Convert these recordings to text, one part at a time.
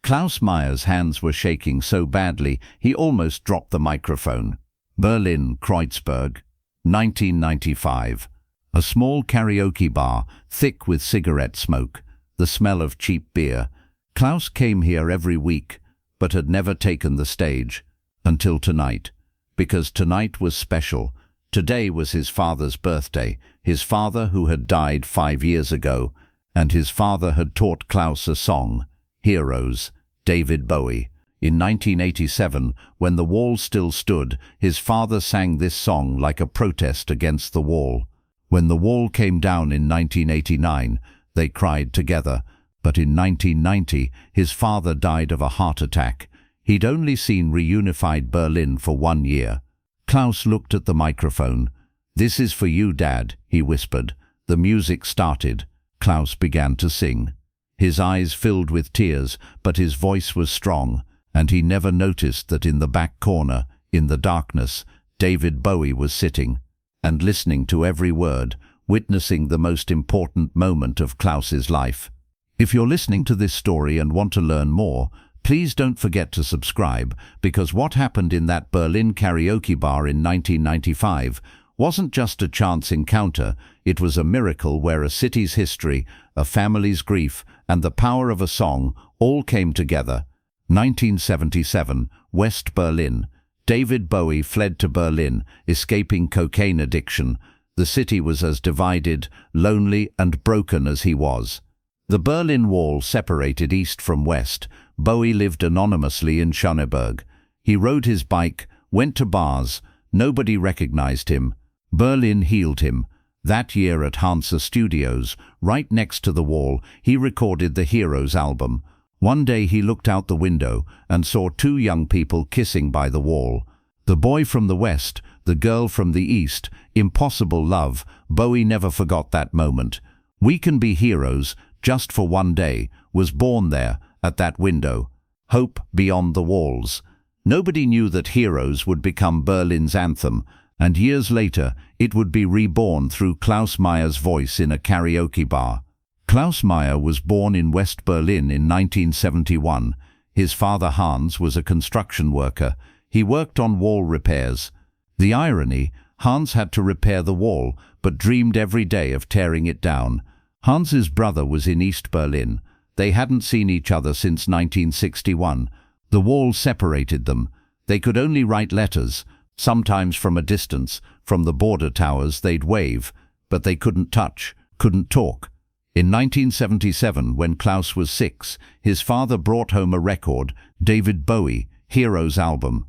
Klaus Meyer's hands were shaking so badly he almost dropped the microphone. Berlin, Kreuzberg, 1995. A small karaoke bar, thick with cigarette smoke, the smell of cheap beer. Klaus came here every week, but had never taken the stage. Until tonight. Because tonight was special. Today was his father's birthday, his father who had died 5 years ago, and his father had taught Klaus a song, Heroes, David Bowie. In 1987, when the wall still stood, his father sang this song like a protest against the wall. When the wall came down in 1989, they cried together, but in 1990, his father died of a heart attack. He'd only seen reunified Berlin for 1 year. Klaus looked at the microphone. "This is for you, Dad," he whispered. The music started. Klaus began to sing. His eyes filled with tears, but his voice was strong, and he never noticed that in the back corner, in the darkness, David Bowie was sitting and listening to every word, witnessing the most important moment of Klaus's life. If you're listening to this story and want to learn more, please don't forget to subscribe, because what happened in that Berlin karaoke bar in 1995 wasn't just a chance encounter, it was a miracle where a city's history, a family's grief, and the power of a song all came together. 1977, West Berlin. David Bowie fled to Berlin, escaping cocaine addiction. The city was as divided, lonely, and broken as he was. The Berlin Wall separated east from west. Bowie lived anonymously in Schöneberg. He rode his bike, went to bars. Nobody recognized him. Berlin healed him. That year at Hansa Studios, right next to the wall, he recorded the Heroes album. One day he looked out the window and saw 2 young people kissing by the wall. The boy from the west, the girl from the east, impossible love. Bowie never forgot that moment. "We can be heroes, just for one day," was born there, at that window. Hope beyond the walls. Nobody knew that Heroes would become Berlin's anthem, and years later it would be reborn through Klaus Meyer's voice in a karaoke bar. Klaus Meyer was born in West Berlin in 1971. His father Hans was a construction worker. He worked on wall repairs. The irony, Hans had to repair the wall, but dreamed every day of tearing it down. Hans's brother was in East Berlin. They hadn't seen each other since 1961. The wall separated them. They could only write letters, sometimes from a distance. From the border towers they'd wave, but they couldn't touch, couldn't talk. In 1977, when Klaus was 6, his father brought home a record, David Bowie, Heroes album.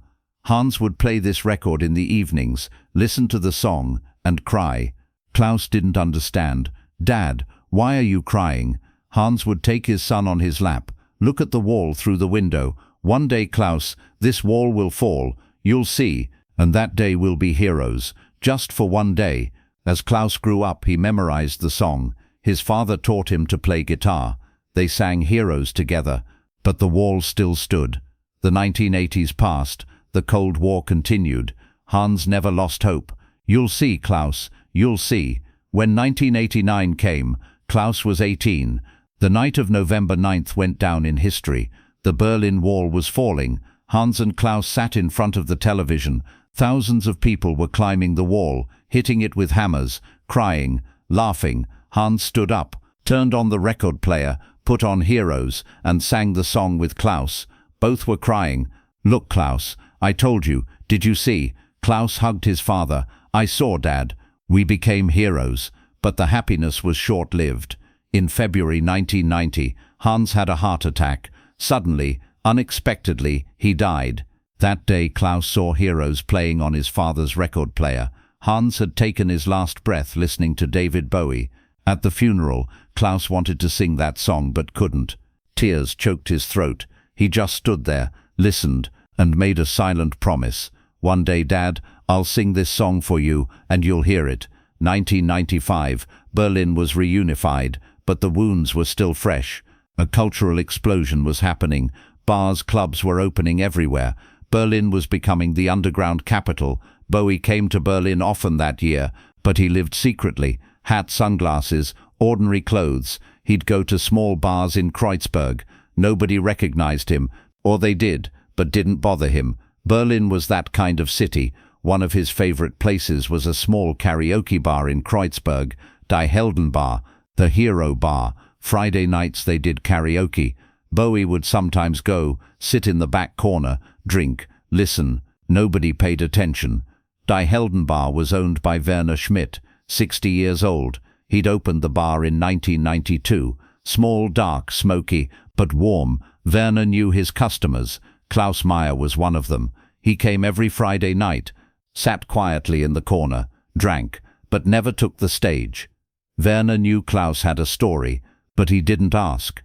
Hans would play this record in the evenings, listen to the song, and cry. Klaus didn't understand. "Dad, why are you crying?" Hans would take his son on his lap. "Look at the wall through the window. One day, Klaus, this wall will fall. You'll see. And that day will be Heroes. Just for one day." As Klaus grew up, he memorized the song. His father taught him to play guitar. They sang Heroes together. But the wall still stood. The 1980s passed. The Cold War continued. Hans never lost hope. "You'll see, Klaus. You'll see." When 1989 came, Klaus was 18. The night of November 9th went down in history. The Berlin Wall was falling. Hans and Klaus sat in front of the television. Thousands of people were climbing the wall, hitting it with hammers, crying, laughing. Hans stood up, turned on the record player, put on Heroes, and sang the song with Klaus. Both were crying. "Look, Klaus, I told you. Did you see?" Klaus hugged his father. "I saw, Dad. We became heroes." But the happiness was short-lived. In February 1990, Hans had a heart attack. Suddenly, unexpectedly, he died. That day Klaus saw Heroes playing on his father's record player. Hans had taken his last breath listening to David Bowie. At the funeral, Klaus wanted to sing that song but couldn't. Tears choked his throat. He just stood there, listened, and made a silent promise. "One day, Dad, I'll sing this song for you, and you'll hear it." 1995, Berlin was reunified, but the wounds were still fresh. A cultural explosion was happening. Bars, clubs were opening everywhere. Berlin was becoming the underground capital. Bowie came to Berlin often that year, but he lived secretly. Hat, sunglasses, ordinary clothes. He'd go to small bars in Kreuzberg. Nobody recognized him, or they did, but didn't bother him. Berlin was that kind of city. One of his favorite places was a small karaoke bar in Kreuzberg, Die Heldenbar, the Hero Bar. Friday nights they did karaoke. Bowie would sometimes go, sit in the back corner, drink, listen. Nobody paid attention. Die Heldenbar was owned by Werner Schmidt, 60 years old. He'd opened the bar in 1992. Small, dark, smoky, but warm. Werner knew his customers. Klaus Meyer was one of them. He came every Friday night, sat quietly in the corner, drank, but never took the stage. Werner knew Klaus had a story, but he didn't ask.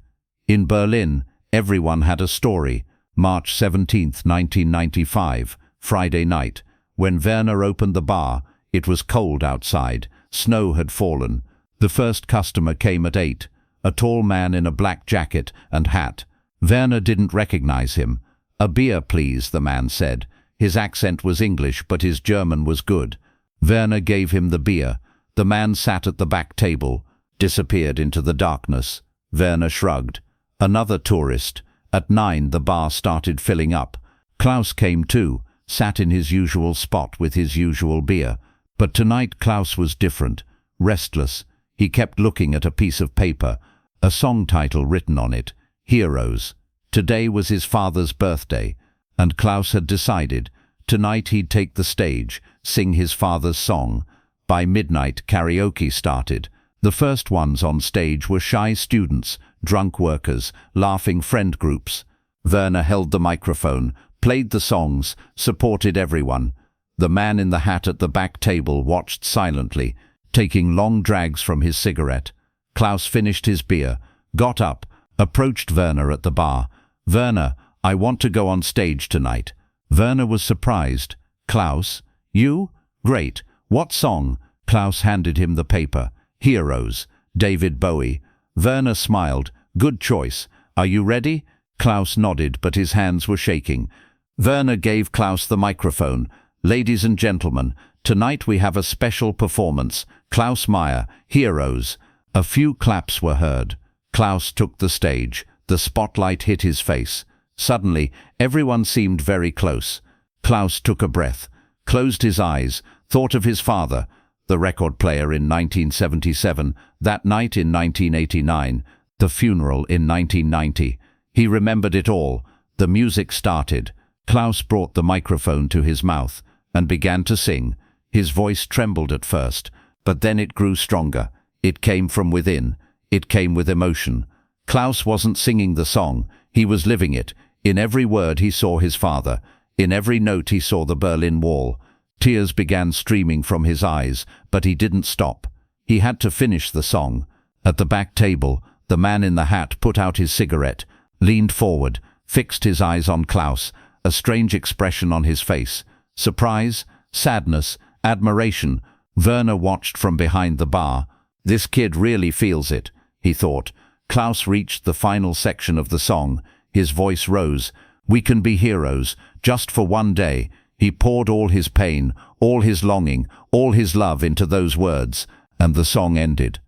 In Berlin, everyone had a story. March 17, 1995, Friday night. When Werner opened the bar, it was cold outside. Snow had fallen. The first customer came at 8, a tall man in a black jacket and hat. Werner didn't recognize him. "A beer, please," the man said. His accent was English, but his German was good. Werner gave him the beer. The man sat at the back table, disappeared into the darkness. Werner shrugged. Another tourist. At 9 the bar started filling up. Klaus came too, sat in his usual spot with his usual beer. But tonight Klaus was different, restless. He kept looking at a piece of paper, a song title written on it, Heroes. Today was his father's birthday, and Klaus had decided tonight he'd take the stage, sing his father's song. By midnight karaoke started. The first ones on stage were shy students, drunk workers, laughing friend groups. Werner held the microphone, played the songs, supported everyone. The man in the hat at the back table watched silently, taking long drags from his cigarette. Klaus finished his beer, got up, approached Werner at the bar. "Werner, I want to go on stage tonight." Werner was surprised. "Klaus? You? Great. What song?" Klaus handed him the paper. "Heroes, David Bowie." Werner smiled. "Good choice. Are you ready?" Klaus nodded, but his hands were shaking. Werner gave Klaus the microphone. "Ladies and gentlemen, tonight we have a special performance. Klaus Meyer, Heroes." A few claps were heard. Klaus took the stage. The spotlight hit his face. Suddenly, everyone seemed very close. Klaus took a breath, closed his eyes, thought of his father, the record player in 1977, that night in 1989, the funeral in 1990. He remembered it all. The music started. Klaus brought the microphone to his mouth and began to sing. His voice trembled at first, but then it grew stronger. It came from within. It came with emotion. Klaus wasn't singing the song. He was living it. In every word he saw his father. In every note he saw the Berlin Wall. Tears began streaming from his eyes, but he didn't stop. He had to finish the song. At the back table, the man in the hat put out his cigarette, leaned forward, fixed his eyes on Klaus, a strange expression on his face. Surprise, sadness, admiration. Werner watched from behind the bar. "This kid really feels it," he thought. Klaus reached the final section of the song. His voice rose. "We can be heroes, just for one day." He poured all his pain, all his longing, all his love into those words, and the song ended.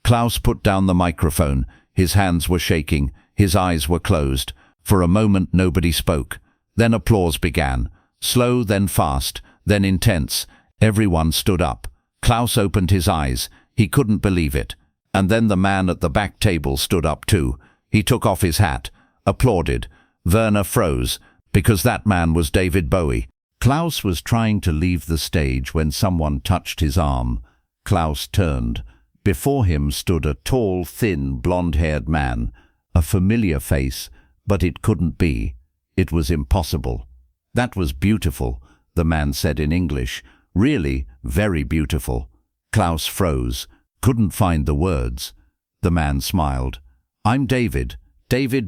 Klaus put down the microphone. His hands were shaking. His eyes were closed. For a moment nobody spoke. Then applause began. Slow, then fast, then intense. Everyone stood up. Klaus opened his eyes. He couldn't believe it. And then the man at the back table stood up too. He took off his hat, applauded. Werner froze, because that man was David Bowie. Klaus was trying to leave the stage when someone touched his arm. Klaus turned. Before him stood a tall, thin, blonde-haired man. A familiar face, but it couldn't be. It was impossible. "That was beautiful," the man said in English. "Really, very beautiful." Klaus froze, couldn't find the words. The man smiled. "I'm David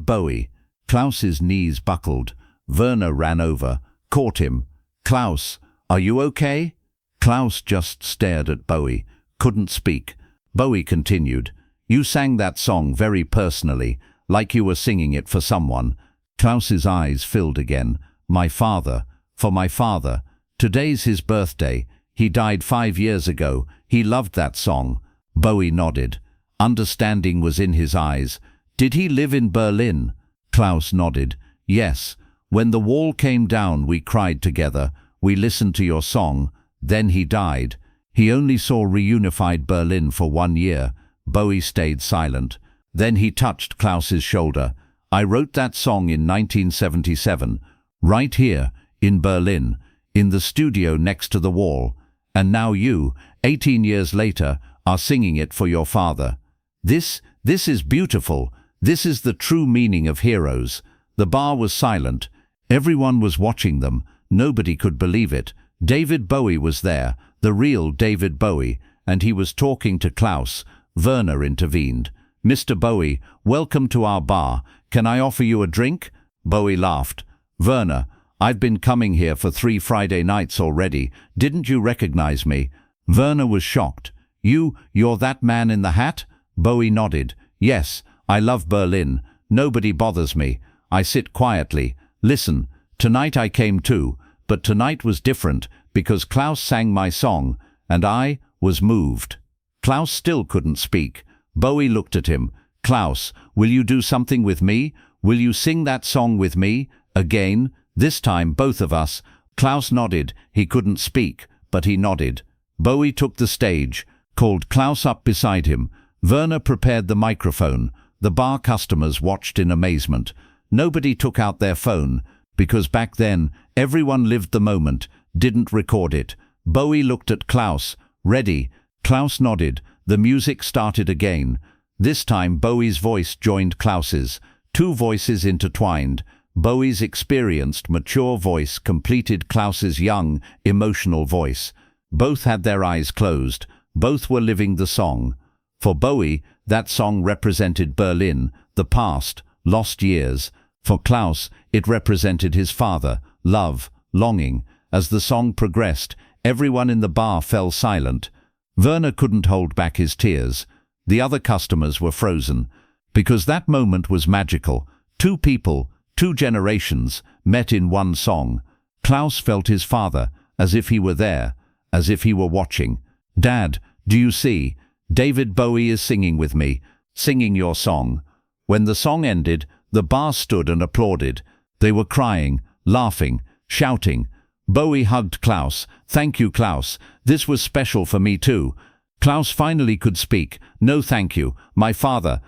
Bowie." Klaus's knees buckled. Werner ran over, caught him. "Klaus, are you okay?" Klaus just stared at Bowie, couldn't speak. Bowie continued. "You sang that song very personally, like you were singing it for someone." Klaus's eyes filled again. "My father, for my father. Today's his birthday. He died 5 years ago. He loved that song." Bowie nodded. Understanding was in his eyes. "Did he live in Berlin?" Klaus nodded. Yes. When the wall came down, we cried together. We listened to your song. Then he died. He only saw reunified Berlin for 1 year. Bowie stayed silent. Then he touched Klaus's shoulder. I wrote that song in 1977, right here, in Berlin, in the studio next to the wall. And now you, 18 years later, are singing it for your father. This is beautiful. This is the true meaning of heroes. The bar was silent. Everyone was watching them. Nobody could believe it. David Bowie was there, the real David Bowie, and he was talking to Klaus. Werner intervened. Mr. Bowie, welcome to our bar. Can I offer you a drink? Bowie laughed. Werner, I've been coming here for 3 Friday nights already. Didn't you recognize me? Werner was shocked. You're that man in the hat? Bowie nodded. Yes, I love Berlin. Nobody bothers me. I sit quietly. Listen, tonight I came too, but tonight was different because Klaus sang my song, and I was moved. Klaus still couldn't speak. Bowie looked at him. Klaus, will you do something with me? Will you sing that song with me? Again, this time both of us. Klaus nodded. He couldn't speak, but he nodded. Bowie took the stage, called Klaus up beside him. Werner prepared the microphone. The bar customers watched in amazement. Nobody took out their phone, because back then, everyone lived the moment, didn't record it. Bowie looked at Klaus. Ready? Klaus nodded. The music started again. This time Bowie's voice joined Klaus's. 2 voices intertwined. Bowie's experienced, mature voice completed Klaus's young, emotional voice. Both had their eyes closed. Both were living the song. For Bowie, that song represented Berlin, the past, lost years. For Klaus, it represented his father, love, longing. As the song progressed, everyone in the bar fell silent. Werner couldn't hold back his tears. The other customers were frozen. Because that moment was magical. 2 people, 2 generations, met in one song. Klaus felt his father, as if he were there, as if he were watching. Dad, do you see? David Bowie is singing with me, singing your song. When the song ended, the bar stood and applauded. They were crying, laughing, shouting. Bowie hugged Klaus. Thank you, Klaus. This was special for me too. Klaus finally could speak. No, thank you. My father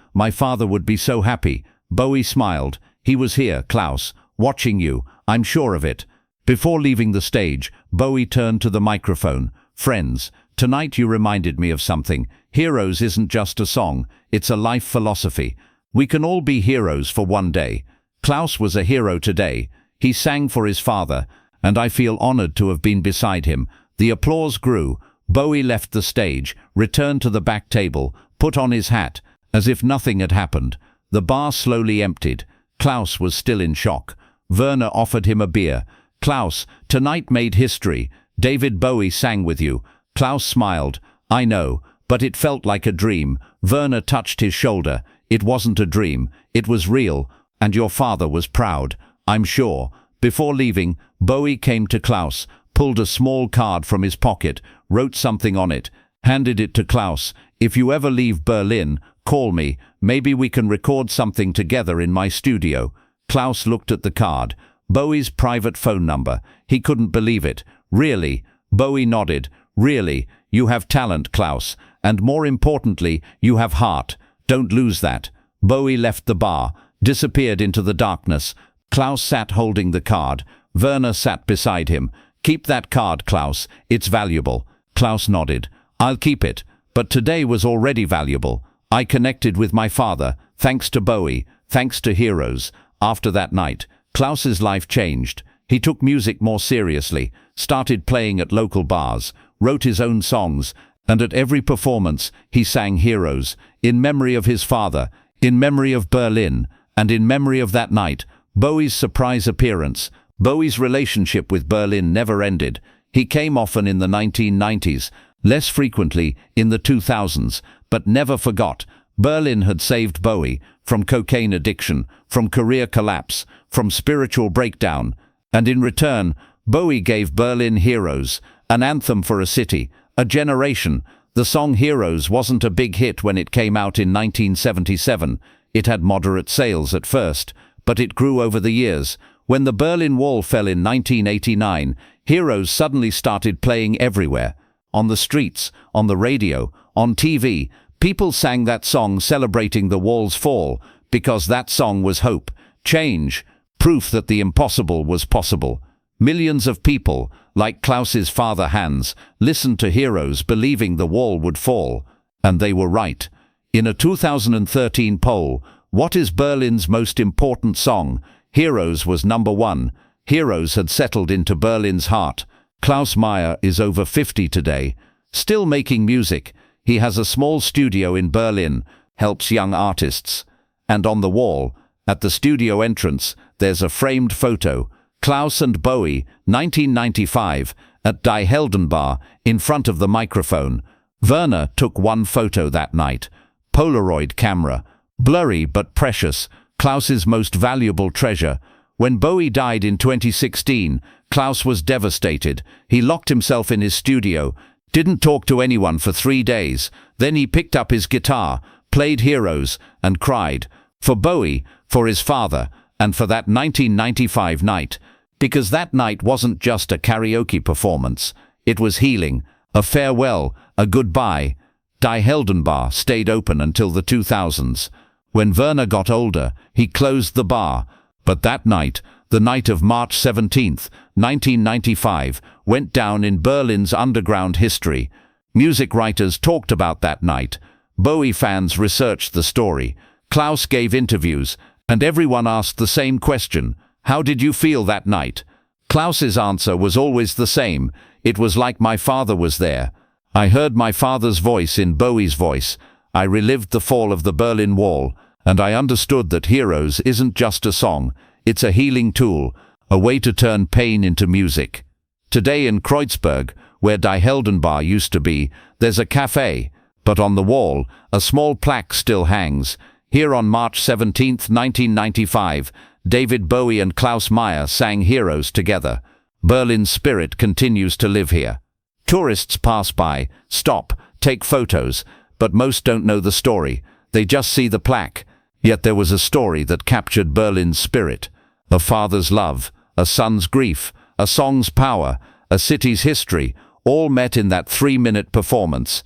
would be so happy. Bowie smiled. He was here, Klaus, watching you. I'm sure of it. Before leaving the stage, Bowie turned to the microphone. Friends, tonight you reminded me of something. Heroes isn't just a song. It's a life philosophy. We can all be heroes for one day. Klaus was a hero today. He sang for his father, and I feel honored to have been beside him. The applause grew. Bowie left the stage, returned to the back table, put on his hat, as if nothing had happened. The bar slowly emptied. Klaus was still in shock. Werner offered him a beer. Klaus, tonight made history. David Bowie sang with you. Klaus smiled. I know, but it felt like a dream. Werner touched his shoulder. It wasn't a dream. It was real, and your father was proud, I'm sure. Before leaving, Bowie came to Klaus, pulled a small card from his pocket, wrote something on it, handed it to Klaus. If you ever leave Berlin, call me. Maybe we can record something together in my studio. Klaus looked at the card. Bowie's private phone number. He couldn't believe it. Really? Bowie nodded. Really? You have talent, Klaus. And more importantly, you have heart. Don't lose that. Bowie left the bar, disappeared into the darkness. Klaus sat holding the card. Werner sat beside him. Keep that card, Klaus. It's valuable. Klaus nodded. I'll keep it. But today was already valuable. I connected with my father, thanks to Bowie, thanks to heroes. After that night, Klaus's life changed. He took music more seriously, started playing at local bars, wrote his own songs, and at every performance he sang heroes, in memory of his father, in memory of Berlin, and in memory of that night, Bowie's surprise appearance. Bowie's relationship with Berlin never ended. He came often in the 1990s, less frequently in the 2000s, but never forgot. Berlin had saved Bowie from cocaine addiction, from career collapse, from spiritual breakdown. And in return, Bowie gave Berlin heroes, an anthem for a city, a generation. The song Heroes wasn't a big hit when it came out in 1977. It had moderate sales at first, but it grew over the years. When the Berlin Wall fell in 1989, Heroes suddenly started playing everywhere. On the streets, on the radio, on TV, people sang that song celebrating the wall's fall, because that song was hope, change, proof that the impossible was possible. Millions of people, like Klaus's father Hans, listened to Heroes believing the wall would fall. And they were right. In a 2013 poll, what is Berlin's most important song? Heroes was number one. Heroes had settled into Berlin's heart. Klaus Meyer is over 50 today. Still making music. He has a small studio in Berlin, helps young artists. And on the wall, at the studio entrance, there's a framed photo. Klaus and Bowie, 1995, at Die Heldenbar, in front of the microphone. Werner took one photo that night. Polaroid camera. Blurry but precious. Klaus's most valuable treasure. When Bowie died in 2016, Klaus was devastated. He locked himself in his studio, didn't talk to anyone for 3 days. Then he picked up his guitar, played Heroes, and cried. For Bowie, for his father, and for that 1995 night. Because that night wasn't just a karaoke performance. It was healing, a farewell, a goodbye. Die Heldenbar stayed open until the 2000s. When Werner got older, he closed the bar. But that night, the night of March 17th, 1995, went down in Berlin's underground history. Music writers talked about that night. Bowie fans researched the story. Klaus gave interviews, and everyone asked the same question. How did you feel that night? Klaus's answer was always the same. It was like my father was there. I heard my father's voice in Bowie's voice. I relived the fall of the Berlin Wall, and I understood that Heroes isn't just a song. It's a healing tool, a way to turn pain into music. Today in Kreuzberg, where Die Heldenbar used to be, there's a cafe, but on the wall, a small plaque still hangs. Here on March 17, 1995, David Bowie and Klaus Meyer sang Heroes together. Berlin's spirit continues to live here. Tourists pass by, stop, take photos, but most don't know the story. They just see the plaque. Yet there was a story that captured Berlin's spirit. A father's love, a son's grief, a song's power, a city's history, all met in that 3-minute performance.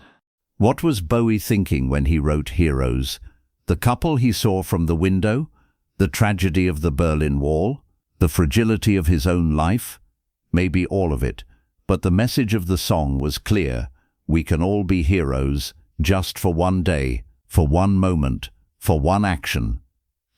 What was Bowie thinking when he wrote Heroes? The couple he saw from the window? The tragedy of the Berlin Wall? The fragility of his own life? Maybe all of it. But the message of the song was clear. We can all be heroes, just for one day, for one moment, for one action.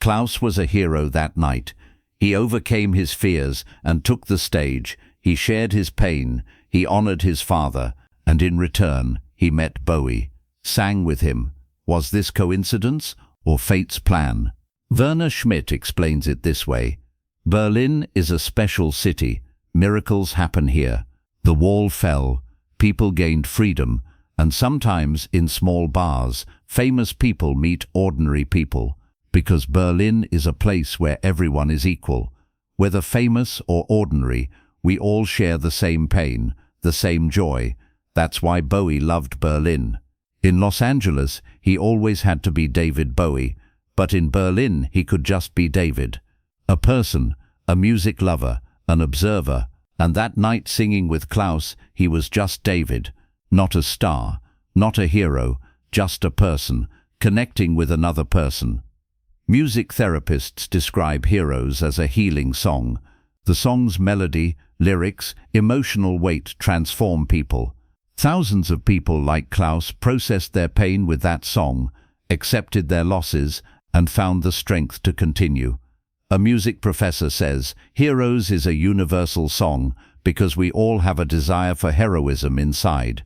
Klaus was a hero that night. He overcame his fears and took the stage. He shared his pain. He honored his father. And in return, he met Bowie, sang with him. Was this coincidence or fate's plan? Werner Schmidt explains it this way. Berlin is a special city. Miracles happen here. The wall fell. People gained freedom. And sometimes in small bars, famous people meet ordinary people. Because Berlin is a place where everyone is equal. Whether famous or ordinary, we all share the same pain, the same joy. That's why Bowie loved Berlin. In Los Angeles, he always had to be David Bowie. But in Berlin, he could just be David. A person, a music lover, an observer. And that night singing with Klaus, he was just David. Not a star, not a hero, just a person, connecting with another person. Music therapists describe Heroes as a healing song. The song's melody, lyrics, emotional weight transform people. Thousands of people like Klaus processed their pain with that song, accepted their losses, and found the strength to continue. A music professor says, Heroes is a universal song because we all have a desire for heroism inside.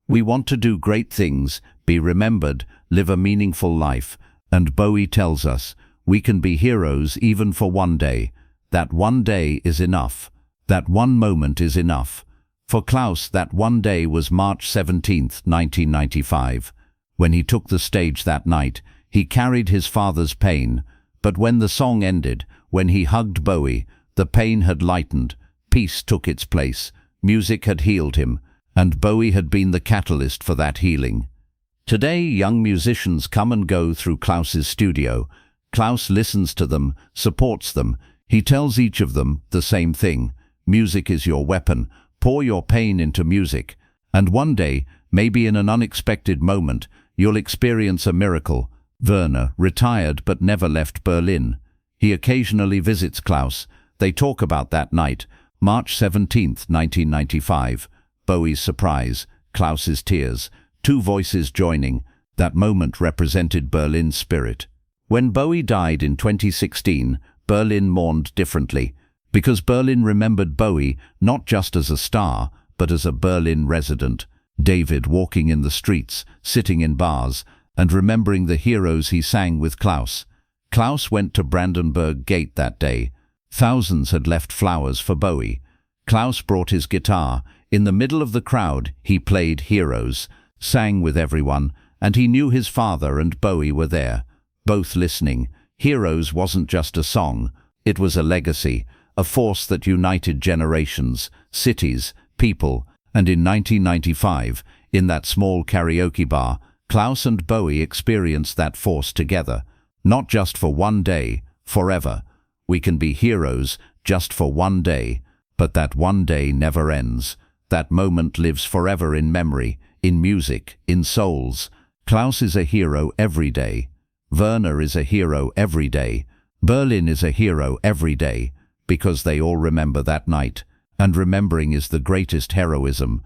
We want to do great things, be remembered, live a meaningful life, and Bowie tells us, we can be heroes even for one day. That one day is enough. That one moment is enough. For Klaus, that one day was March 17, 1995. When he took the stage that night, he carried his father's pain. But when the song ended, when he hugged Bowie, the pain had lightened, peace took its place, music had healed him, and Bowie had been the catalyst for that healing. Today, young musicians come and go through Klaus's studio. Klaus listens to them, supports them. He tells each of them the same thing. Music is your weapon. Pour your pain into music. And one day, maybe in an unexpected moment, you'll experience a miracle. Werner retired but never left Berlin. He occasionally visits Klaus. They talk about that night, March 17, 1995. Bowie's surprise, Klaus's tears, two voices joining. That moment represented Berlin's spirit. When Bowie died in 2016, Berlin mourned differently, because Berlin remembered Bowie not just as a star, but as a Berlin resident. David walking in the streets, sitting in bars, and remembering the heroes he sang with Klaus. Klaus went to Brandenburg Gate that day. Thousands had left flowers for Bowie. Klaus brought his guitar. In the middle of the crowd, he played Heroes, sang with everyone, and he knew his father and Bowie were there, both listening. Heroes wasn't just a song, it was a legacy, a force that united generations, cities, people. And in 1995, in that small karaoke bar, Klaus and Bowie experienced that force together. Not just for one day, forever. We can be heroes just for one day, but that one day never ends. That moment lives forever in memory, in music, in souls. Klaus is a hero every day. Werner is a hero every day. Berlin is a hero every day, because they all remember that night. And remembering is the greatest heroism.